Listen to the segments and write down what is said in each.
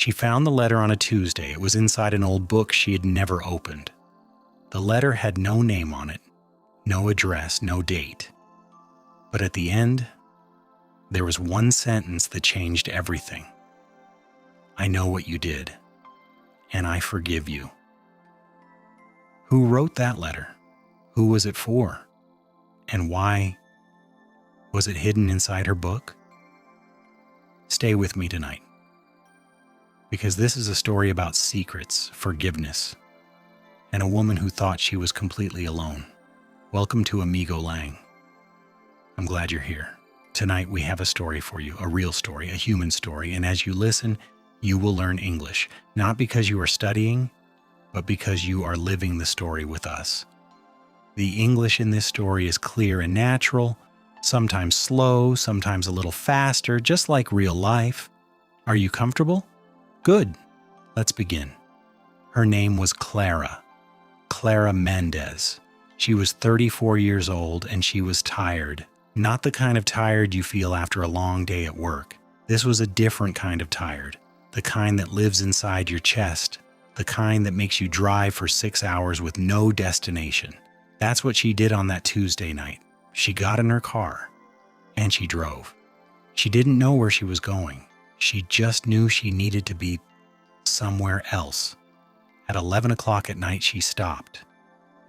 She found the letter on a Tuesday. It was inside an old book she had never opened. The letter had no name on it, no address, no date. But at the end, there was one sentence that changed everything. I know what you did, and I forgive you. Who wrote that letter? Who was it for? And why was it hidden inside her book? Stay with me tonight, because this is a story about secrets, forgiveness, and a woman who thought she was completely alone. Welcome to AmigoLang. I'm glad you're here. Tonight we have a story for you, a real story, a human story, and as you listen, you will learn English, not because you are studying, but because you are living the story with us. The English in this story is clear and natural, sometimes slow, sometimes a little faster, just like real life. Are you comfortable? Good. Let's begin. Her name was Clara. Clara Mendez. She was 34 years old and she was tired. Not the kind of tired you feel after a long day at work. This was a different kind of tired. The kind that lives inside your chest. The kind that makes you drive for 6 hours with no destination. That's what she did on that Tuesday night. She got in her car and she drove. She didn't know where she was going. She just knew she needed to be somewhere else. At 11 o'clock at night, she stopped.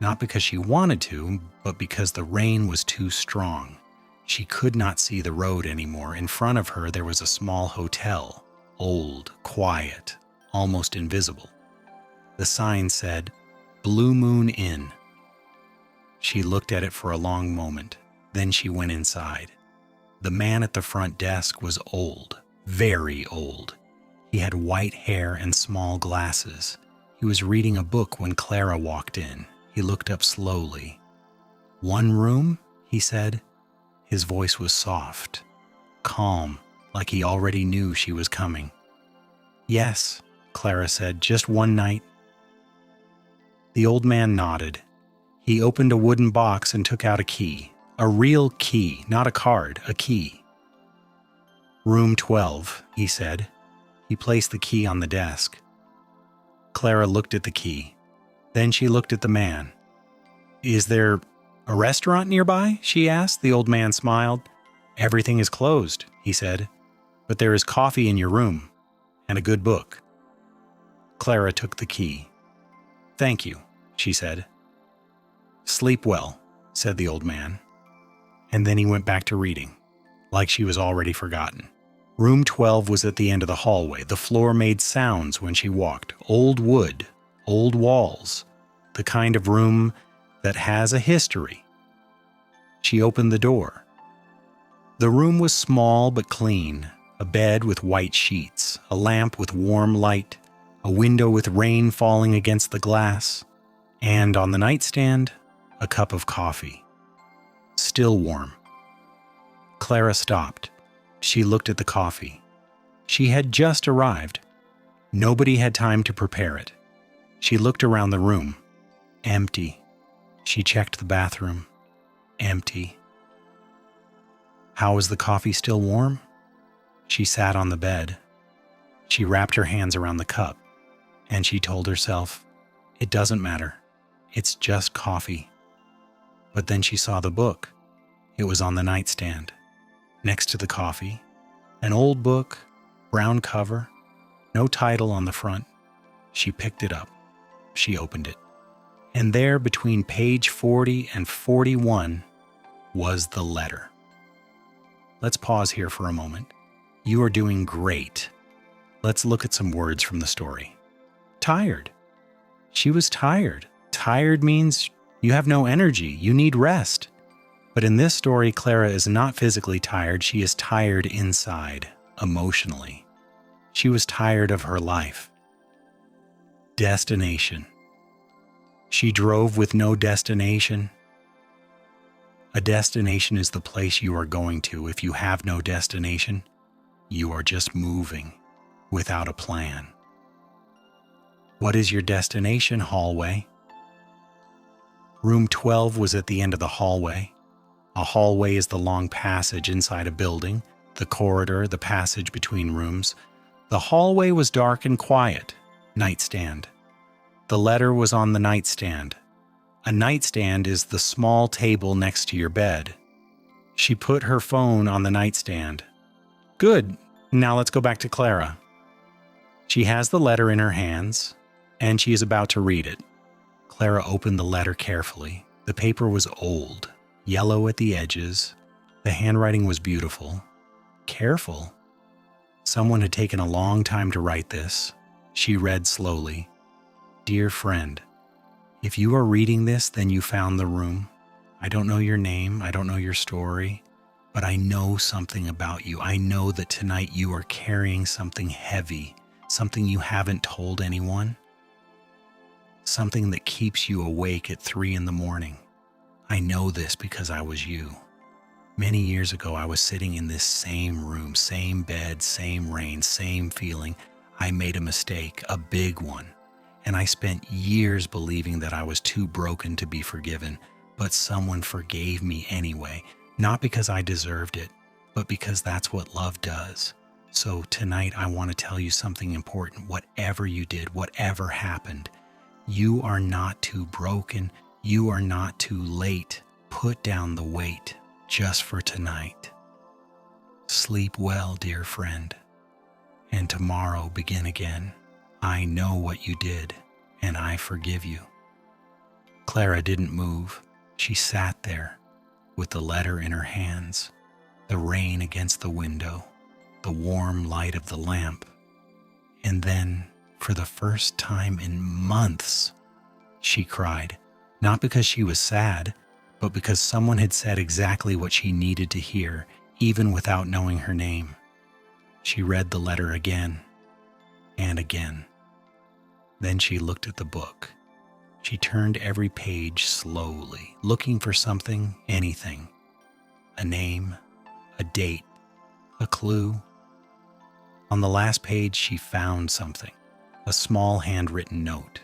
Not because she wanted to, but because the rain was too strong. She could not see the road anymore. In front of her, there was a small hotel. Old, quiet, almost invisible. The sign said, Blue Moon Inn. She looked at it for a long moment. Then she went inside. The man at the front desk was old, very old. He had white hair and small glasses. He was reading a book when Clara walked in. He looked up slowly. "One room?" he said. His voice was soft, calm, like he already knew she was coming. "Yes," Clara said, "just one night." The old man nodded. He opened a wooden box and took out a key. A real key, not a card, a key. "Room 12, he said. He placed the key on the desk. Clara looked at the key. Then she looked at the man. "Is there a restaurant nearby?" she asked. The old man smiled. "Everything is closed," he said. "But there is coffee in your room and a good book." Clara took the key. "Thank you," she said. "Sleep well," said the old man. And then he went back to reading, like she was already forgotten. Room 12 was at the end of the hallway. The floor made sounds when she walked. Old wood, old walls, the kind of room that has a history. She opened the door. The room was small but clean. A bed with white sheets, a lamp with warm light, a window with rain falling against the glass, and on the nightstand, a cup of coffee. Still warm. Clara stopped. She looked at the coffee. She had just arrived. Nobody had time to prepare it. She looked around the room. Empty. She checked the bathroom. Empty. How was the coffee still warm? She sat on the bed. She wrapped her hands around the cup, and she told herself, "It doesn't matter. It's just coffee." But then she saw the book. It was on the nightstand, next to the coffee. An old book, brown cover, no title on the front. She picked it up. She opened it. And there, between page 40 and 41, was the letter. Let's pause here for a moment. You are doing great. Let's look at some words from the story. Tired. She was tired. Tired means you have no energy. You need rest. But in this story, Clara is not physically tired. She is tired inside, emotionally. She was tired of her life. Destination. She drove with no destination. A destination is the place you are going to. If you have no destination, you are just moving without a plan. What is your destination, hallway? Room 12 was at the end of the hallway. A hallway is the long passage inside a building, the corridor, the passage between rooms. The hallway was dark and quiet. Nightstand. The letter was on the nightstand. A nightstand is the small table next to your bed. She put her phone on the nightstand. Good. Now let's go back to Clara. She has the letter in her hands, and she is about to read it. Clara opened the letter carefully. The paper was old, yellow at the edges. The handwriting was beautiful. Careful. Someone had taken a long time to write this. She read slowly. Dear friend, if you are reading this, then you found the room. I don't know your name. I don't know your story. But I know something about you. I know that tonight you are carrying something heavy, something you haven't told anyone, something that keeps you awake at 3 a.m. I know this because I was you. Many years ago, I was sitting in this same room, same bed, same rain, same feeling. I made a mistake, a big one, and I spent years believing that I was too broken to be forgiven, but someone forgave me anyway. Not because I deserved it, but because that's what love does. So tonight I want to tell you something important. Whatever you did, whatever happened, you are not too broken. You are not too late. Put down the weight just for tonight. Sleep well, dear friend, and tomorrow begin again. I know what you did, and I forgive you. Clara didn't move. She sat there, with the letter in her hands, the rain against the window, the warm light of the lamp. And then, for the first time in months, she cried, not because she was sad, but because someone had said exactly what she needed to hear, even without knowing her name. She read the letter again and again. Then she looked at the book. She turned every page slowly, looking for something, anything. A name, a date, a clue. On the last page, she found something. A small handwritten note.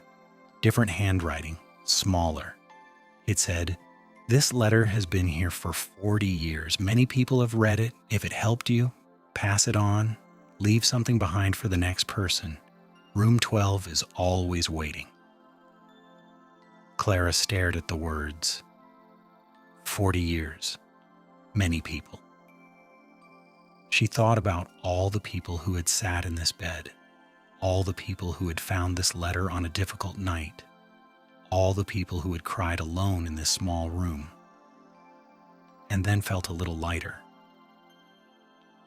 Different handwriting, smaller. It said, "This letter has been here for 40 years. Many people have read it. If it helped you, pass it on. Leave something behind for the next person. Room 12 is always waiting." Clara stared at the words. 40 years. Many people. She thought about all the people who had sat in this bed, all the people who had found this letter on a difficult night, all the people who had cried alone in this small room, and then felt a little lighter.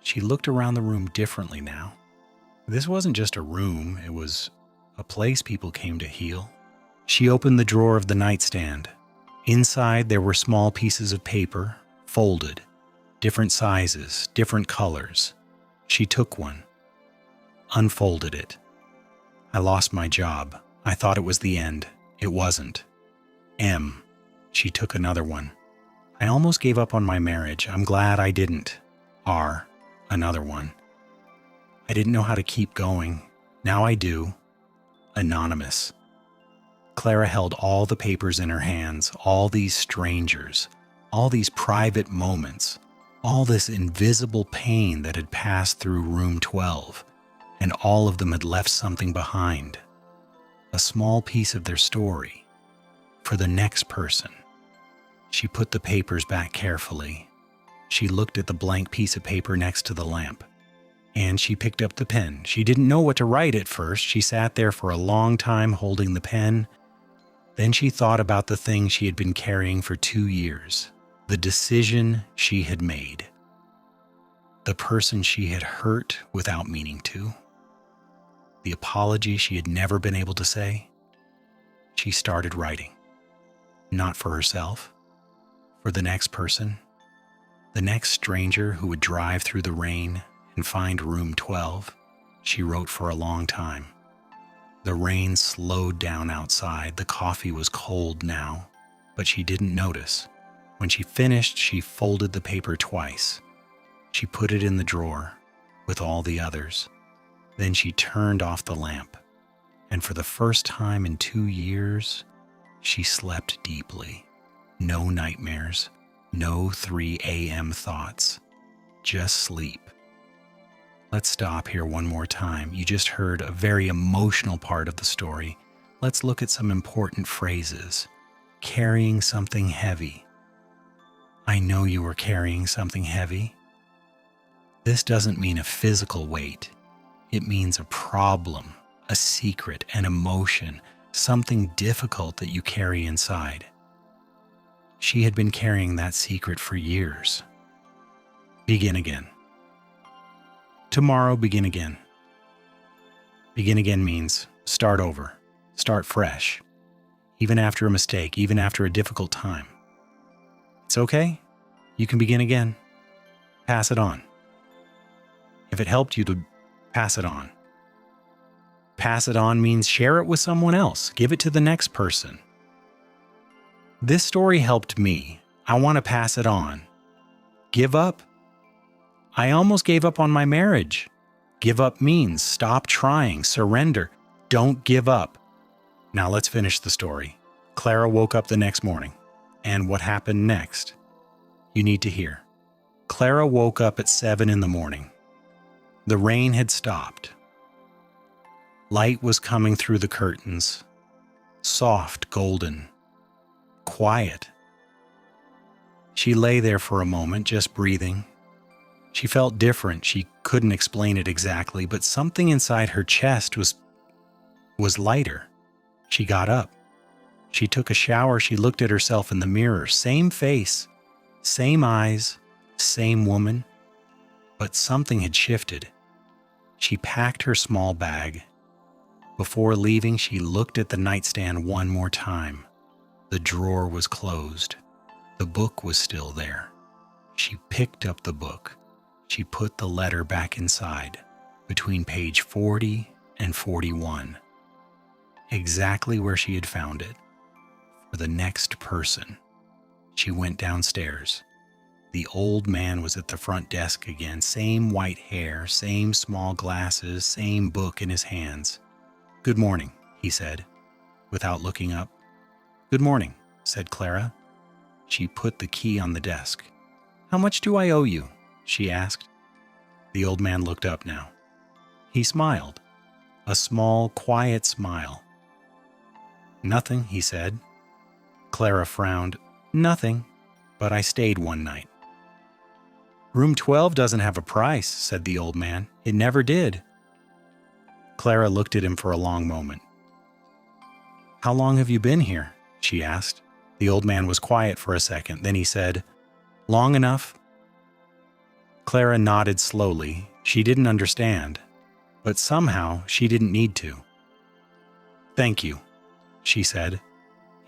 She looked around the room differently now. This wasn't just a room, it was a place people came to heal. She opened the drawer of the nightstand. Inside there were small pieces of paper, folded, different sizes, different colors. She took one, unfolded it. I lost my job. I thought it was the end. It wasn't. M. She took another one. I almost gave up on my marriage. I'm glad I didn't. R. Another one. I didn't know how to keep going. Now I do. Anonymous. Clara held all the papers in her hands, all these strangers, all these private moments, all this invisible pain that had passed through room 12, and all of them had left something behind. A small piece of their story. For the next person. She put the papers back carefully. She looked at the blank piece of paper next to the lamp. And she picked up the pen. She didn't know what to write at first. She sat there for a long time holding the pen. Then she thought about the thing she had been carrying for 2 years, the decision she had made, the person she had hurt without meaning to, the apology she had never been able to say. She started writing, not for herself, for the next person, the next stranger who would drive through the rain and find room 12. She wrote for a long time. The rain slowed down outside. The coffee was cold now, but she didn't notice. When she finished, she folded the paper twice. She put it in the drawer with all the others. Then she turned off the lamp, and for the first time in 2 years, she slept deeply. No nightmares, no 3 a.m. thoughts, just sleep. Let's stop here one more time. You just heard a very emotional part of the story. Let's look at some important phrases. Carrying something heavy. I know you were carrying something heavy. This doesn't mean a physical weight. It means a problem, a secret, an emotion, something difficult that you carry inside. She had been carrying that secret for years. Begin again. Tomorrow, begin again. Begin again means start over, start fresh, even after a mistake, even after a difficult time. It's okay. You can begin again. Pass it on. If it helped you to pass it on. Pass it on means share it with someone else. Give it to the next person. This story helped me. I want to pass it on. Give up. I almost gave up on my marriage. Give up means stop trying, surrender. Don't give up. Now let's finish the story. Clara woke up the next morning. And what happened next? You need to hear. Clara woke up at 7 in the morning. The rain had stopped. Light was coming through the curtains. Soft, golden. Quiet. She lay there for a moment, just breathing. She felt different. She couldn't explain it exactly, but something inside her chest was lighter. She got up. She took a shower. She looked at herself in the mirror. Same face, same eyes, same woman. But something had shifted. She packed her small bag. Before leaving, she looked at the nightstand one more time. The drawer was closed. The book was still there. She picked up the book. She put the letter back inside, between page 40 and 41. Exactly where she had found it. For the next person. She went downstairs. The old man was at the front desk again, same white hair, same small glasses, same book in his hands. "Good morning," he said, without looking up. "Good morning," said Clara. She put the key on the desk. "How much do I owe you?" she asked. The old man looked up now. He smiled, a small, quiet smile. "Nothing," he said. Clara frowned. "Nothing, but I stayed one night." "Room 12 doesn't have a price," said the old man. "It never did." Clara looked at him for a long moment. "How long have you been here?" she asked. The old man was quiet for a second. Then he said, "Long enough." Clara nodded slowly. She didn't understand, but somehow she didn't need to. "Thank you," she said,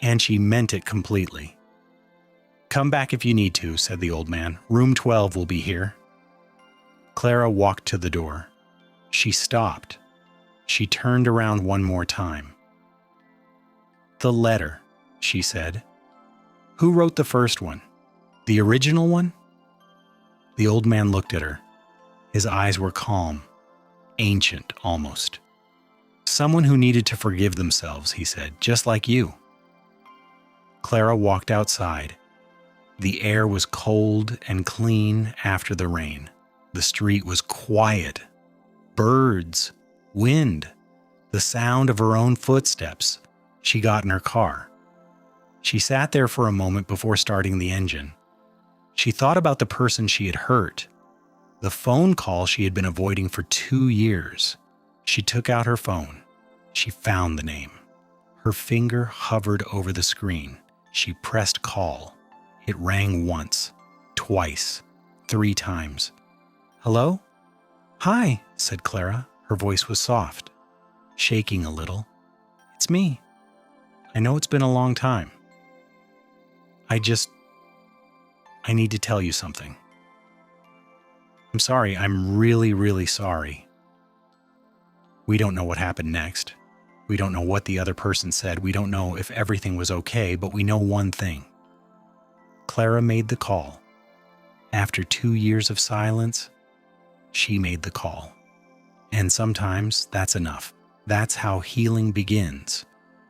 and she meant it completely. "Come back if you need to," said the old man. "Room 12 will be here." Clara walked to the door. She stopped. She turned around one more time. "The letter," she said. "Who wrote the first one? The original one?" The old man looked at her. His eyes were calm, ancient almost. "Someone who needed to forgive themselves," he said, "just like you." Clara walked outside. The air was cold and clean after the rain. The street was quiet. Birds, wind, the sound of her own footsteps. She got in her car. She sat there for a moment before starting the engine. She thought about the person she had hurt, the phone call she had been avoiding for 2 years. She took out her phone. She found the name. Her finger hovered over the screen. She pressed call. It rang once, twice, 3 times. "Hello?" "Hi," said Clara. Her voice was soft, shaking a little. "It's me. I know it's been a long time. I need to tell you something. I'm sorry. I'm really, really sorry. We don't know what happened next. We don't know what the other person said. We don't know if everything was okay, but we know one thing. Clara made the call. After 2 years of silence, she made the call. And sometimes that's enough. That's how healing begins.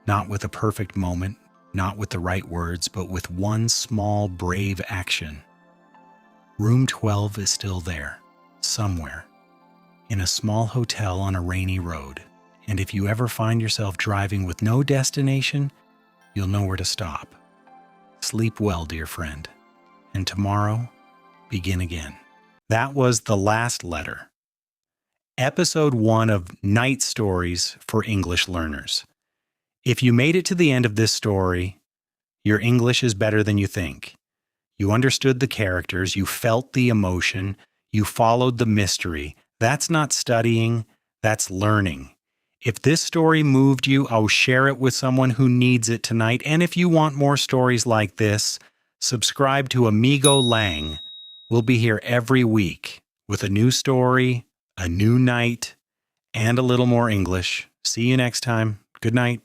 Not with a perfect moment, not with the right words, but with one small, brave action. Room 12 is still there, somewhere, in a small hotel on a rainy road. And if you ever find yourself driving with no destination, you'll know where to stop. Sleep well, dear friend, and tomorrow, begin again. That was The Last Letter, Episode 1 of Night Stories for English Learners. If you made it to the end of this story, your English is better than you think. You understood the characters, you felt the emotion, you followed the mystery. That's not studying, that's learning. If this story moved you, I'll share it with someone who needs it tonight. And if you want more stories like this, subscribe to AmigoLang. We'll be here every week with a new story, a new night, and a little more English. See you next time. Good night.